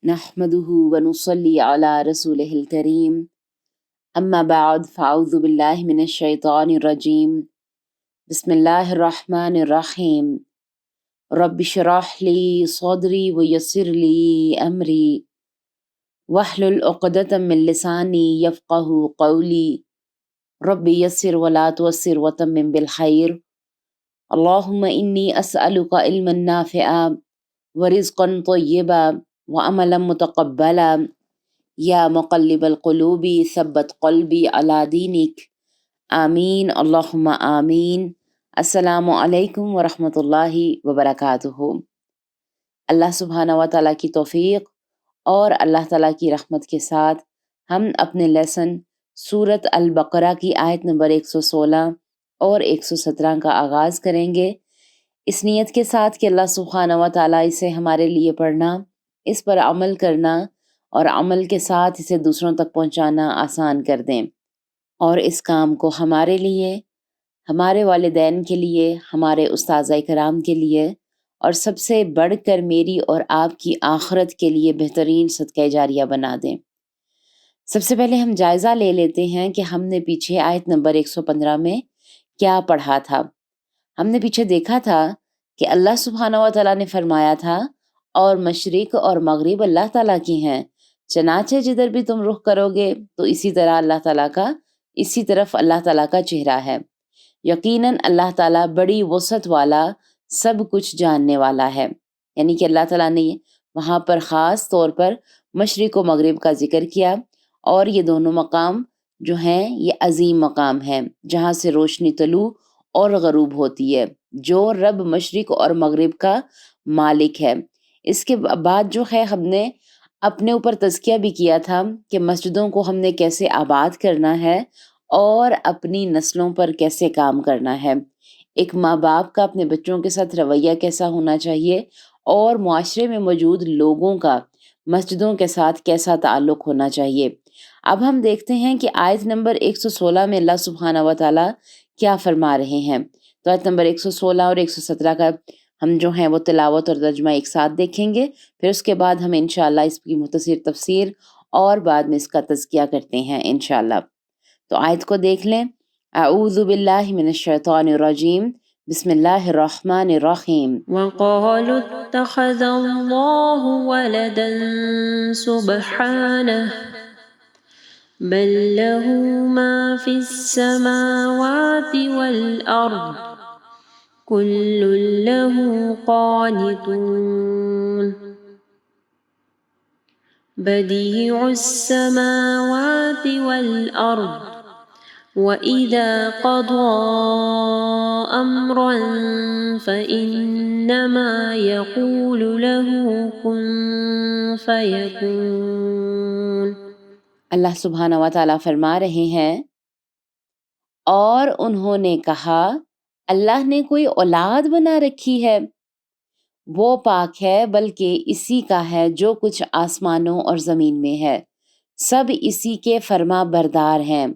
نحمده ونصلي على رسوله الكريم اما بعد فاعوذ بالله من الشيطان الرجيم بسم الله الرحمن الرحيم رب اشرح لي صدري ويسر لي امري واحلل عقدة من لساني يفقه قولي رب يسر ولا تعسر وتمم بالخير اللهم اني اسألك علما نافعا ورزقا طيبا وعملا متقبلا یا مقلب القلوب ثبت قلبی علی دینک آمین اللہم آمین۔ السلام علیکم ورحمۃ اللہ وبرکاتہ۔ اللہ سبحانہ و تعالیٰ کی توفیق اور اللہ تعالیٰ کی رحمت کے ساتھ ہم اپنے لیسن سورۃ البقرہ کی آیت نمبر 116 اور 117 کا آغاز کریں گے، اس نیت کے ساتھ کہ اللہ سبحانہ و تعالیٰ اسے ہمارے لیے پڑھنا، اس پر عمل کرنا اور عمل کے ساتھ اسے دوسروں تک پہنچانا آسان کر دیں، اور اس کام کو ہمارے لیے، ہمارے والدین کے لیے، ہمارے اساتذہ کرام کے لیے اور سب سے بڑھ کر میری اور آپ کی آخرت کے لیے بہترین صدقہ جاریہ بنا دیں۔ سب سے پہلے ہم جائزہ لے لیتے ہیں کہ ہم نے پیچھے آیت نمبر 115 میں کیا پڑھا تھا۔ ہم نے پیچھے دیکھا تھا کہ اللہ سبحانہ و تعالیٰ نے فرمایا تھا اور مشرق اور مغرب اللہ تعالیٰ کی ہیں، چنانچہ جدھر بھی تم رخ کرو گے تو اسی طرف اللہ تعالیٰ کا چہرہ ہے۔ یقیناً اللہ تعالیٰ بڑی وسعت والا، سب کچھ جاننے والا ہے۔ یعنی کہ اللہ تعالیٰ نے وہاں پر خاص طور پر مشرق و مغرب کا ذکر کیا، اور یہ دونوں مقام جو ہیں یہ عظیم مقام ہیں جہاں سے روشنی طلوع اور غروب ہوتی ہے، جو رب مشرق اور مغرب کا مالک ہے۔ اس کے بعد جو ہے ہم نے اپنے اوپر تزکیہ بھی کیا تھا کہ مسجدوں کو ہم نے کیسے آباد کرنا ہے اور اپنی نسلوں پر کیسے کام کرنا ہے، ایک ماں باپ کا اپنے بچوں کے ساتھ رویہ کیسا ہونا چاہیے، اور معاشرے میں موجود لوگوں کا مسجدوں کے ساتھ کیسا تعلق ہونا چاہیے۔ اب ہم دیکھتے ہیں کہ آیت نمبر 116 میں اللہ سبحانہ و تعالیٰ کیا فرما رہے ہیں۔ تو آیت نمبر 116 اور 117 کا ہم جو ہیں وہ تلاوت اور ترجمہ ایک ساتھ دیکھیں گے، پھر اس کے بعد ہم انشاءاللہ اس کی مختصر تفسیر اور بعد میں اس کا تزکیہ کرتے ہیں انشاءاللہ۔ تو آیت کو دیکھ لیں۔ اعوذ باللہ من الشیطان الرجیم، بسم اللہ الرحمن الرحیم۔ وقالوا اتخذ الله ولدا سبحانه بل له ما في السماوات والأرض كل له قانتون بديع السماوات والأرض وَإِذَا قَضَى أَمْرًا فَإِنَّمَا يَقُولُ لَهُ كُن فَيَكُونُ۔ اللہ سبحانہ و تعالیٰ فرما رہے ہیں، اور انہوں نے کہا اللہ نے کوئی اولاد بنا رکھی ہے، وہ پاک ہے، بلکہ اسی کا ہے جو کچھ آسمانوں اور زمین میں ہے، سب اسی کے فرما بردار ہیں۔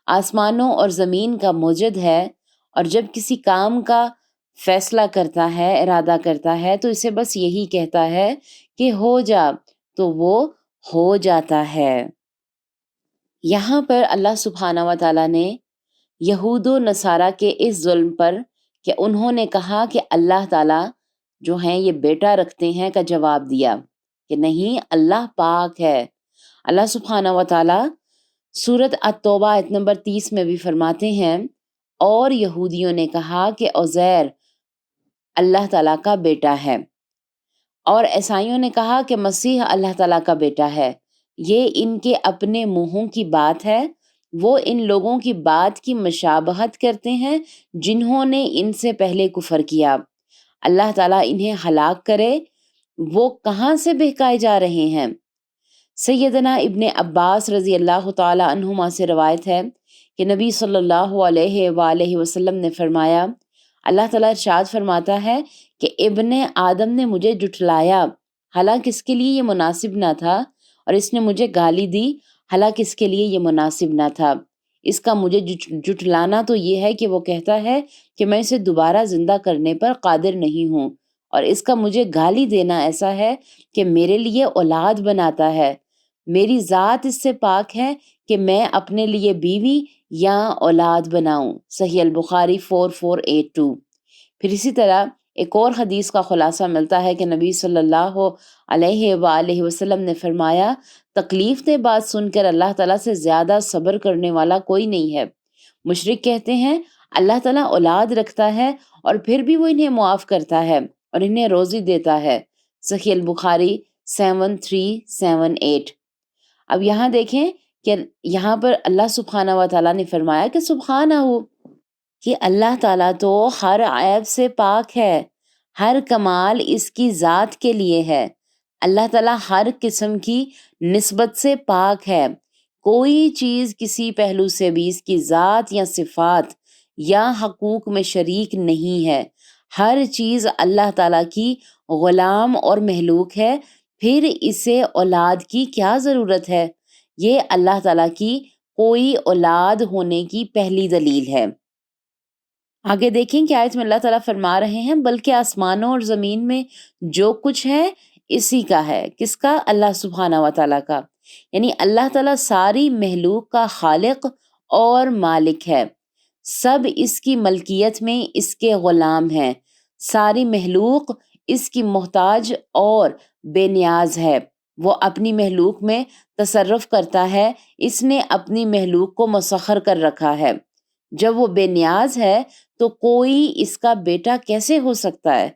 آسمانوں اور زمین کا موجد ہے، اور جب کسی کام کا فیصلہ کرتا ہے، ارادہ کرتا ہے، تو اسے بس یہی کہتا ہے کہ ہو جا، تو وہ ہو جاتا ہے۔ یہاں پر اللہ سبحانہ و تعالیٰ نے یہود و نصارہ کے اس ظلم پر کہ انہوں نے کہا کہ اللہ تعالیٰ جو ہیں یہ بیٹا رکھتے ہیں کا جواب دیا کہ نہیں، اللہ پاک ہے۔ اللہ سبحانہ و تعالیٰ سورۃ التوبہ آیت نمبر 30 میں بھی فرماتے ہیں، اور یہودیوں نے کہا کہ عزیر اللہ تعالیٰ کا بیٹا ہے، اور عیسائیوں نے کہا کہ مسیح اللہ تعالیٰ کا بیٹا ہے۔ یہ ان کے اپنے منہوں کی بات ہے، وہ ان لوگوں کی بات کی مشابہت کرتے ہیں جنہوں نے ان سے پہلے کفر کیا۔ اللہ تعالیٰ انہیں ہلاک کرے، وہ کہاں سے بہکائے جا رہے ہیں۔ سیدنا ابن عباس رضی اللہ تعالی عنہما سے روایت ہے کہ نبی صلی اللہ علیہ وآلہ وسلم نے فرمایا، اللہ تعالیٰ ارشاد فرماتا ہے کہ ابن آدم نے مجھے جھٹلایا، حالانکہ اس کے لیے یہ مناسب نہ تھا، اور اس نے مجھے گالی دی، حالانکہ اس کے لیے یہ مناسب نہ تھا۔ اس کا مجھے جھٹلانا تو یہ ہے کہ وہ کہتا ہے کہ میں اسے دوبارہ زندہ کرنے پر قادر نہیں ہوں، اور اس کا مجھے گالی دینا ایسا ہے کہ میرے لیے اولاد بناتا ہے۔ میری ذات اس سے پاک ہے کہ میں اپنے لیے بیوی یا اولاد بناؤں۔ صحیح البخاری 4482۔ پھر اسی طرح ایک اور حدیث کا خلاصہ ملتا ہے کہ نبی صلی اللہ علیہ وآلہ وسلم نے فرمایا، تکلیف دہ بات سن کر اللہ تعالیٰ سے زیادہ صبر کرنے والا کوئی نہیں ہے۔ مشرک کہتے ہیں اللہ تعالیٰ اولاد رکھتا ہے اور پھر بھی وہ انہیں معاف کرتا ہے اور انہیں روزی دیتا ہے۔ صحیح البخاری 7378۔ اب یہاں دیکھیں کہ یہاں پر اللہ سبحانہ و تعالیٰ نے فرمایا کہ سبحانہ ہو، کہ اللہ تعالیٰ تو ہر عیب سے پاک ہے، ہر کمال اس کی ذات کے لیے ہے۔ اللہ تعالیٰ ہر قسم کی نسبت سے پاک ہے، کوئی چیز کسی پہلو سے بھی اس کی ذات یا صفات یا حقوق میں شریک نہیں ہے۔ ہر چیز اللہ تعالیٰ کی غلام اور مخلوق ہے، پھر اسے اولاد کی کیا ضرورت ہے؟ یہ اللہ تعالیٰ کی کوئی اولاد ہونے کی پہلی دلیل ہے۔ آگے دیکھیں کہ آیت میں اللہ تعالیٰ فرما رہے ہیں بلکہ آسمانوں اور زمین میں جو کچھ ہے اسی کا ہے۔ کس کا؟ اللہ سبحانہ و تعالیٰ کا۔ یعنی اللہ تعالیٰ ساری مخلوق کا خالق اور مالک ہے، سب اس کی ملکیت میں اس کے غلام ہیں، ساری مخلوق اس کی محتاج اور بے نیاز ہے۔ وہ اپنی مخلوق میں تصرف کرتا ہے، اس نے اپنی مخلوق کو مسخر کر رکھا ہے۔ جب وہ بے نیاز ہے تو کوئی اس کا بیٹا کیسے ہو سکتا ہے؟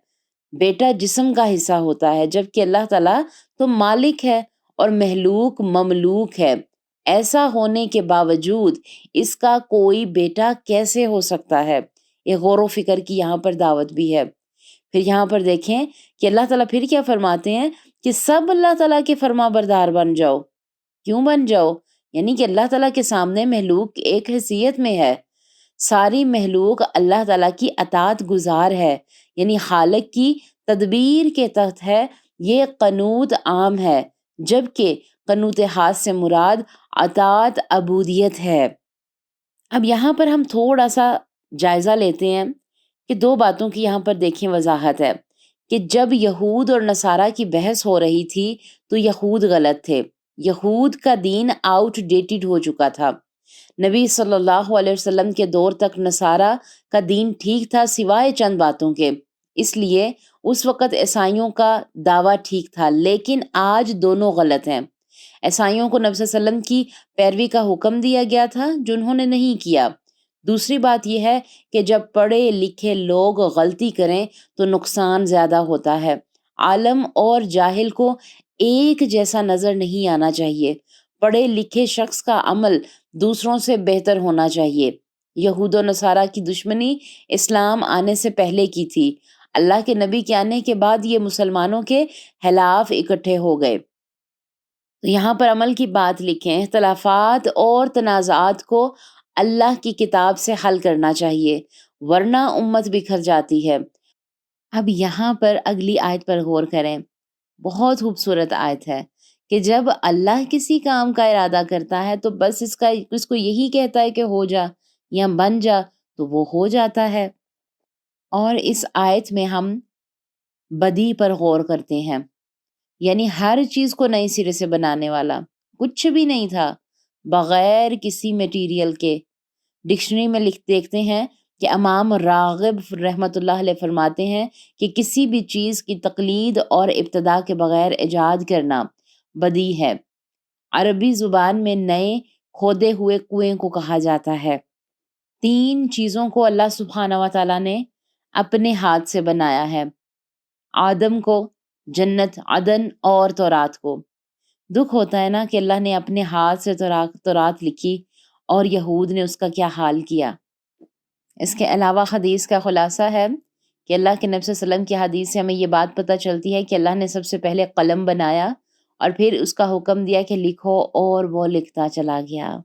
بیٹا جسم کا حصہ ہوتا ہے، جبکہ اللہ تعالیٰ تو مالک ہے اور مخلوق مملوک ہے۔ ایسا ہونے کے باوجود اس کا کوئی بیٹا کیسے ہو سکتا ہے؟ یہ غور و فکر کی یہاں پر دعوت بھی ہے۔ پھر یہاں پر دیکھیں کہ اللہ تعالیٰ پھر کیا فرماتے ہیں کہ سب اللہ تعالیٰ کے فرما بردار بن جاؤ۔ کیوں بن جاؤ؟ یعنی کہ اللہ تعالیٰ کے سامنے مخلوق ایک حیثیت میں ہے، ساری مخلوق اللہ تعالیٰ کی اطاعت گزار ہے، یعنی خالق کی تدبیر کے تحت ہے۔ یہ قنوت عام ہے، جبکہ قنوت خاص سے مراد اطاعت عبودیت ہے۔ اب یہاں پر ہم تھوڑا سا جائزہ لیتے ہیں کہ دو باتوں کی یہاں پر دیکھیں وضاحت ہے کہ جب یہود اور نصارہ کی بحث ہو رہی تھی تو یہود غلط تھے، یہود کا دین آؤٹ ڈیٹڈ ہو چکا تھا۔ نبی صلی اللہ علیہ وسلم کے دور تک نصارہ کا دین ٹھیک تھا سوائے چند باتوں کے، اس لیے اس وقت عیسائیوں کا دعویٰ ٹھیک تھا، لیکن آج دونوں غلط ہیں۔ عیسائیوں کو نبی صلی اللہ علیہ وسلم کی پیروی کا حکم دیا گیا تھا جو انہوں نے نہیں کیا۔ دوسری بات یہ ہے کہ جب پڑھے لکھے لوگ غلطی کریں تو نقصان زیادہ ہوتا ہے۔ عالم اور جاہل کو ایک جیسا نظر نہیں آنا چاہیے۔ پڑھے لکھے شخص کا عمل دوسروں سے بہتر ہونا چاہیے۔ یہود و نصارہ کی دشمنی اسلام آنے سے پہلے کی تھی، اللہ کے نبی کے آنے کے بعد یہ مسلمانوں کے خلاف اکٹھے ہو گئے۔ یہاں پر عمل کی بات لکھیں، اختلافات اور تنازعات کو اللہ کی کتاب سے حل کرنا چاہیے، ورنہ امت بکھر جاتی ہے۔ اب یہاں پر اگلی آیت پر غور کریں، بہت خوبصورت آیت ہے کہ جب اللہ کسی کام کا ارادہ کرتا ہے تو بس اس کو یہی کہتا ہے کہ ہو جا یا بن جا، تو وہ ہو جاتا ہے۔ اور اس آیت میں ہم بدی پر غور کرتے ہیں، یعنی ہر چیز کو نئے سرے سے بنانے والا، کچھ بھی نہیں تھا بغیر کسی میٹیریل کے۔ ڈکشنری میں دیکھتے ہیں کہ امام راغب رحمۃ اللہ علیہ فرماتے ہیں کہ کسی بھی چیز کی تقلید اور ابتداء کے بغیر ایجاد کرنا بدی ہے۔ عربی زبان میں نئے کھودے ہوئے کنویں کو کہا جاتا ہے۔ 3 چیزوں کو اللہ سبحانہ و تعالیٰ نے اپنے ہاتھ سے بنایا ہے، آدم کو، جنت عدن اور تورات کو۔ دکھ ہوتا ہے نا کہ اللہ نے اپنے ہاتھ سے تورات لکھی اور یہود نے اس کا کیا حال کیا۔ اس کے علاوہ حدیث کا خلاصہ ہے کہ اللہ کے نبی صلی اللہ علیہ وسلم کی حدیث سے ہمیں یہ بات پتہ چلتی ہے کہ اللہ نے سب سے پہلے قلم بنایا اور پھر اس کا حکم دیا کہ لکھو، اور وہ لکھتا چلا گیا۔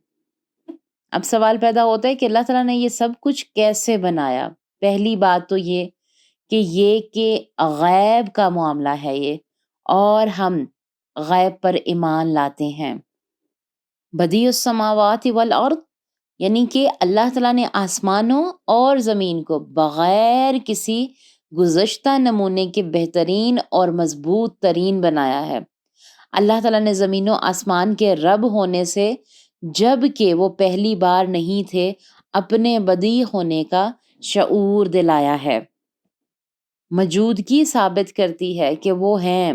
اب سوال پیدا ہوتا ہے کہ اللہ تعالیٰ نے یہ سب کچھ کیسے بنایا؟ پہلی بات تو یہ کہ غیب کا معاملہ ہے یہ، اور ہم غیب پر ایمان لاتے ہیں۔ بدیع السماوات والارض، یعنی کہ اللہ تعالیٰ نے آسمانوں اور زمین کو بغیر کسی گزشتہ نمونے کے بہترین اور مضبوط ترین بنایا ہے۔ اللہ تعالیٰ نے زمین و آسمان کے رب ہونے سے، جب کہ وہ پہلی بار نہیں تھے، اپنے بدیع ہونے کا شعور دلایا ہے۔ موجودگی ثابت کرتی ہے کہ وہ ہیں،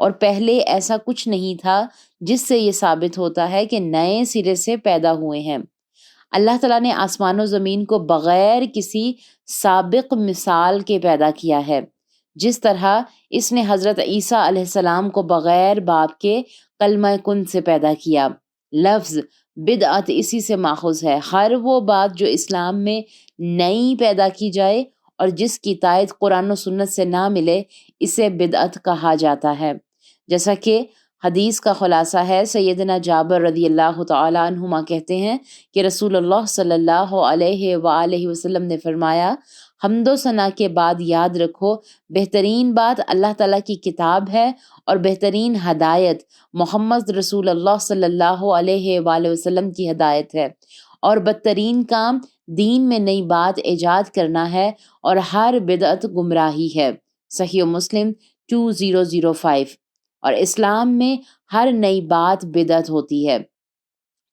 اور پہلے ایسا کچھ نہیں تھا، جس سے یہ ثابت ہوتا ہے کہ نئے سرے سے پیدا ہوئے ہیں۔ اللہ تعالیٰ نے آسمان و زمین کو بغیر کسی سابق مثال کے پیدا کیا ہے، جس طرح اس نے حضرت عیسیٰ علیہ السلام کو بغیر باپ کے کلمہ کن سے پیدا کیا۔ لفظ بدعت اسی سے ماخوذ ہے۔ ہر وہ بات جو اسلام میں نئی پیدا کی جائے اور جس کی تائید قرآن و سنت سے نہ ملے، اسے بدعت کہا جاتا ہے۔ جیسا کہ حدیث کا خلاصہ ہے، سیدنا جابر رضی اللہ تعالیٰ عنہما کہتے ہیں کہ رسول اللہ صلی اللہ علیہ وآلہ وسلم نے فرمایا، حمد و ثنا کے بعد یاد رکھو، بہترین بات اللہ تعالیٰ کی کتاب ہے، اور بہترین ہدایت محمد رسول اللہ صلی اللہ علیہ وآلہ وسلم کی ہدایت ہے، اور بدترین کام دین میں نئی بات ایجاد کرنا ہے، اور ہر بدعت گمراہی ہے۔ صحیح مسلم 2005۔ اور اسلام میں ہر نئی بات بدعت ہوتی ہے۔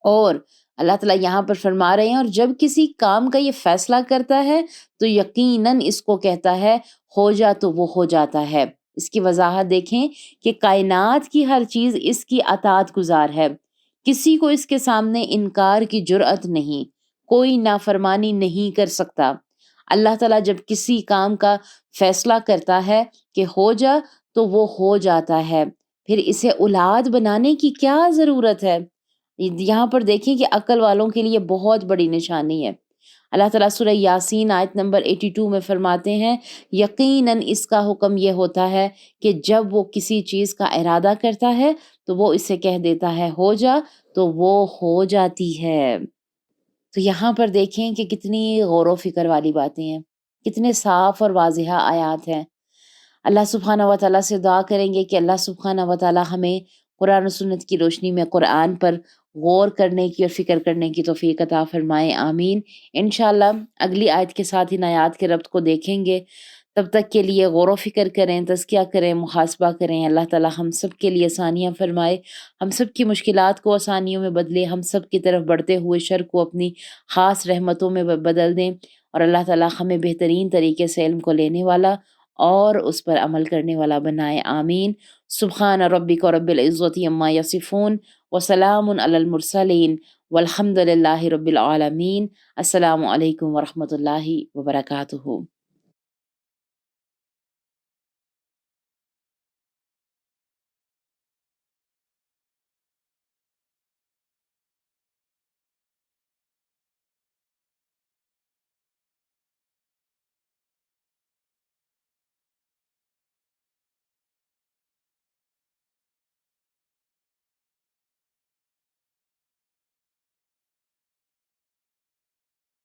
اور اللہ تعالیٰ یہاں پر فرما رہے ہیں، اور جب کسی کام کا یہ فیصلہ کرتا ہے تو یقیناً اس کو کہتا ہے ہو جا، تو وہ ہو جاتا ہے۔ اس کی وضاحت دیکھیں کہ کائنات کی ہر چیز اس کی اطاعت گزار ہے، کسی کو اس کے سامنے انکار کی جرأت نہیں، کوئی نافرمانی نہیں کر سکتا۔ اللہ تعالیٰ جب کسی کام کا فیصلہ کرتا ہے کہ ہو جا، تو وہ ہو جاتا ہے، پھر اسے اولاد بنانے کی کیا ضرورت ہے؟ یہاں پر دیکھیں کہ عقل والوں کے لیے بہت بڑی نشانی ہے۔ اللہ تعالیٰ سورہ یاسین آیت نمبر 82 میں فرماتے ہیں، یقیناً اس کا حکم یہ ہوتا ہے کہ جب وہ کسی چیز کا ارادہ کرتا ہے تو وہ اسے کہہ دیتا ہے ہو جا، تو وہ ہو جاتی ہے۔ تو یہاں پر دیکھیں کہ کتنی غور و فکر والی باتیں ہیں، کتنے صاف اور واضح آیات ہیں۔ اللہ سبحانہ و تعالیٰ سے دعا کریں گے کہ اللہ سبحانہ و تعالیٰ ہمیں قرآن و سنت کی روشنی میں قرآن پر غور کرنے کی اور فکر کرنے کی توفیق عطا فرمائے، آمین۔ انشاءاللہ اگلی آیت کے ساتھ ان آیات کے ربط کو دیکھیں گے۔ تب تک کے لیے غور و فکر کریں، تزکیہ کریں، محاسبہ کریں۔ اللہ تعالیٰ ہم سب کے لیے آسانیاں فرمائے، ہم سب کی مشکلات کو آسانیوں میں بدلے، ہم سب کی طرف بڑھتے ہوئے شر کو اپنی خاص رحمتوں میں بدل دیں، اور اللہ تعالیٰ ہمیں بہترین طریقے سے علم کو لینے والا اور اس پر عمل کرنے والا بنائے، آمین۔ سبحان ربک رب العزت عما یصفون وسلام علی المرسلین والحمد للہ رب العالمین۔ السلام علیکم ورحمۃ اللہ وبرکاتہ۔